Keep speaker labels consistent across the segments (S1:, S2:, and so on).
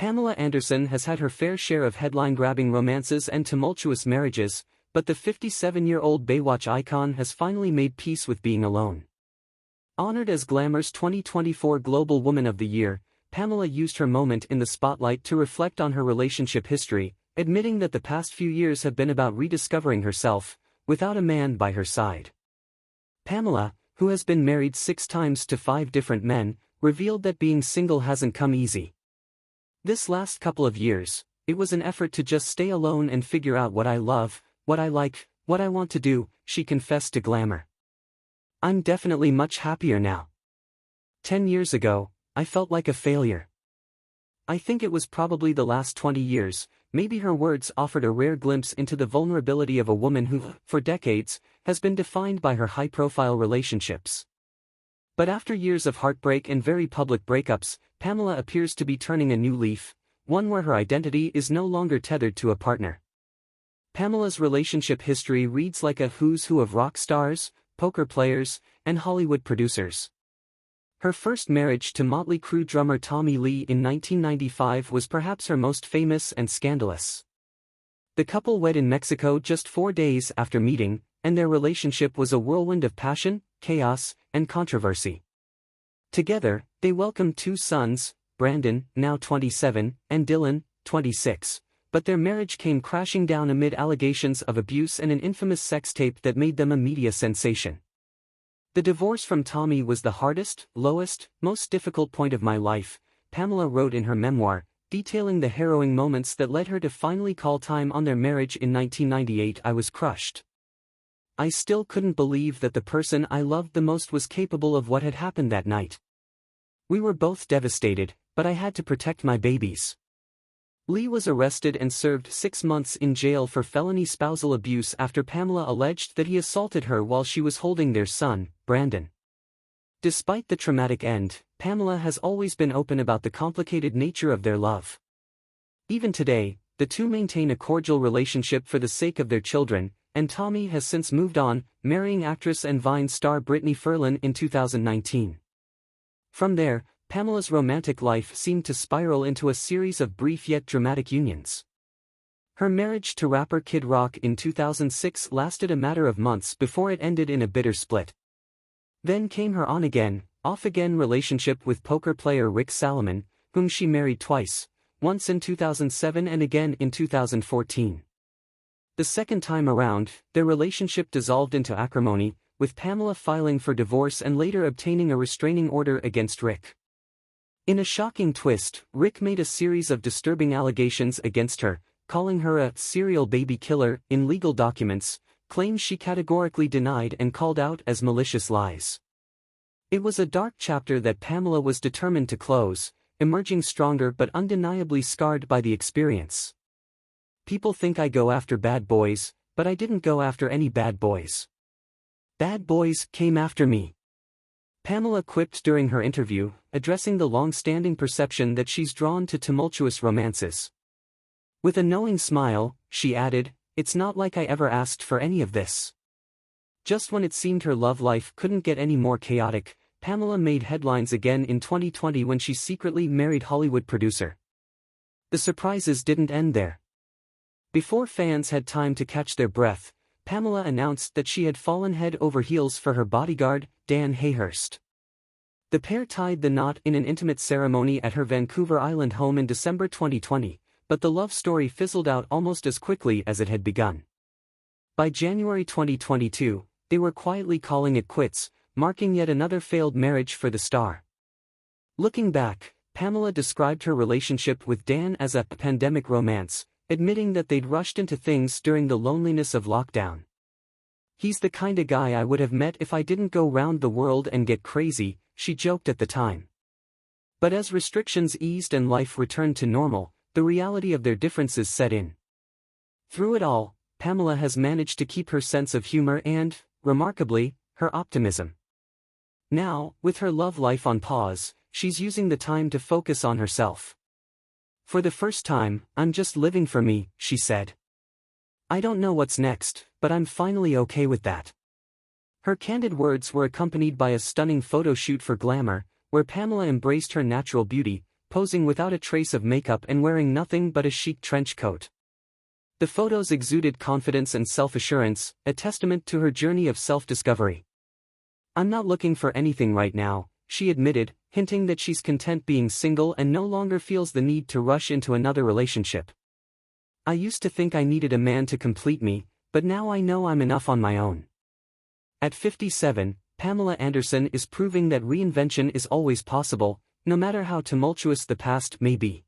S1: Pamela Anderson has had her fair share of headline-grabbing romances and tumultuous marriages, but the 57-year-old Baywatch icon has finally made peace with being alone. Honored as Glamour's 2024 Global Woman of the Year, Pamela used her moment in the spotlight to reflect on her relationship history, admitting that the past few years have been about rediscovering herself, without a man by her side. Pamela, who has been married 6 times to 5 different men, revealed that being single hasn't come easy. This last couple of years, it was an effort to just stay alone and figure out what I love, what I like, what I want to do, she confessed to Glamour. I'm definitely much happier now. 10 years ago, I felt like a failure. I think it was probably the last 20 years, maybe her words offered a rare glimpse into the vulnerability of a woman who, for decades, has been defined by her high-profile relationships. But after years of heartbreak and very public breakups, Pamela appears to be turning a new leaf, one where her identity is no longer tethered to a partner. Pamela's relationship history reads like a who's who of rock stars, poker players, and Hollywood producers. Her first marriage to Motley Crue drummer Tommy Lee in 1995 was perhaps her most famous and scandalous. The couple wed in Mexico just 4 days after meeting, and their relationship was a whirlwind of passion, chaos, and controversy. Together, they welcomed 2 sons, Brandon, now 27, and Dylan, 26, but their marriage came crashing down amid allegations of abuse and an infamous sex tape that made them a media sensation. The divorce from Tommy was the hardest, lowest, most difficult point of my life, Pamela wrote in her memoir, detailing the harrowing moments that led her to finally call time on their marriage in 1998. I was crushed. I still couldn't believe that the person I loved the most was capable of what had happened that night. We were both devastated, but I had to protect my babies. Lee was arrested and served 6 months in jail for felony spousal abuse after Pamela alleged that he assaulted her while she was holding their son, Brandon. Despite the traumatic end, Pamela has always been open about the complicated nature of their love. Even today, the two maintain a cordial relationship for the sake of their children, and Tommy has since moved on, marrying actress and Vine star Brittany Ferlin in 2019. From there, Pamela's romantic life seemed to spiral into a series of brief yet dramatic unions. Her marriage to rapper Kid Rock in 2006 lasted a matter of months before it ended in a bitter split. Then came her on-again, off-again relationship with poker player Rick Salomon, whom she married twice, once in 2007 and again in 2014. The second time around, their relationship dissolved into acrimony, with Pamela filing for divorce and later obtaining a restraining order against Rick. In a shocking twist, Rick made a series of disturbing allegations against her, calling her a serial baby killer in legal documents, claims she categorically denied and called out as malicious lies. It was a dark chapter that Pamela was determined to close, emerging stronger but undeniably scarred by the experience. People think I go after bad boys, but I didn't go after any bad boys. Bad boys came after me. Pamela quipped during her interview, addressing the long-standing perception that she's drawn to tumultuous romances. With a knowing smile, she added, "It's not like I ever asked for any of this." Just when it seemed her love life couldn't get any more chaotic, Pamela made headlines again in 2020 when she secretly married Hollywood producer. The surprises didn't end there. Before fans had time to catch their breath, Pamela announced that she had fallen head over heels for her bodyguard, Dan Hayhurst. The pair tied the knot in an intimate ceremony at her Vancouver Island home in December 2020, but the love story fizzled out almost as quickly as it had begun. By January 2022, they were quietly calling it quits, marking yet another failed marriage for the star. Looking back, Pamela described her relationship with Dan as a pandemic romance, admitting that they'd rushed into things during the loneliness of lockdown. "He's the kinda guy I would have met if I didn't go round the world and get crazy," she joked at the time. But as restrictions eased and life returned to normal, the reality of their differences set in. Through it all, Pamela has managed to keep her sense of humor and, remarkably, her optimism. Now, with her love life on pause, she's using the time to focus on herself. "For the first time, I'm just living for me," she said. "I don't know what's next, but I'm finally okay with that." Her candid words were accompanied by a stunning photo shoot for Glamour, where Pamela embraced her natural beauty, posing without a trace of makeup and wearing nothing but a chic trench coat. The photos exuded confidence and self-assurance, a testament to her journey of self-discovery. "I'm not looking for anything right now," she admitted, hinting that she's content being single and no longer feels the need to rush into another relationship. "I used to think I needed a man to complete me, but now I know I'm enough on my own." At 57, Pamela Anderson is proving that reinvention is always possible, no matter how tumultuous the past may be.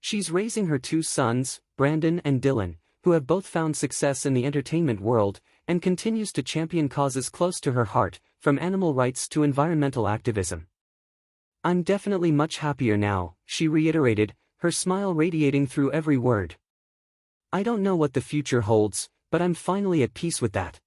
S1: She's raising her two sons, Brandon and Dylan, who have both found success in the entertainment world, and continues to champion causes close to her heart, from animal rights to environmental activism. "I'm definitely much happier now," she reiterated, her smile radiating through every word. "I don't know what the future holds, but I'm finally at peace with that."